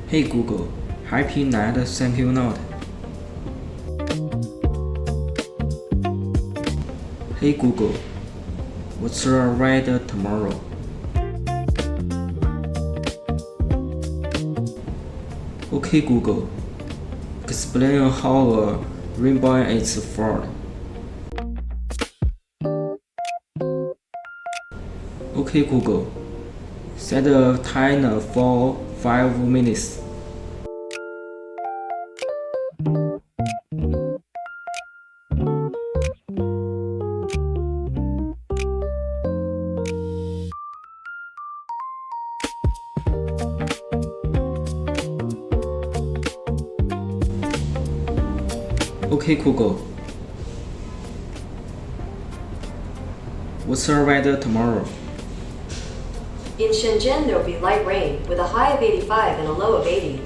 Hey Google, Happy Night, Thank You Note. Hey Google, what's the weather tomorrow? Okay Google, explain how a rainbow is formed. Okay Google, set a timer for 5 minutes. Okay Google, what's the weather tomorrow? In Shenzhen, there will be light rain with a high of 85 and a low of 80.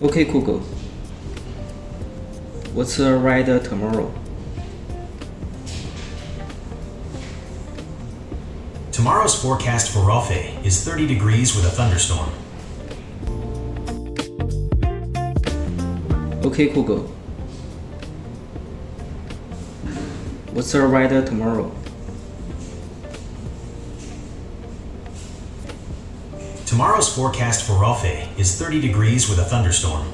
Okay Google, what's the weather tomorrow? Tomorrow's forecast for Ralphie is 30 degrees with a thunderstorm. Okay Google, what's the weather tomorrow? Tomorrow's forecast for Ralphie is 30 degrees with a thunderstorm.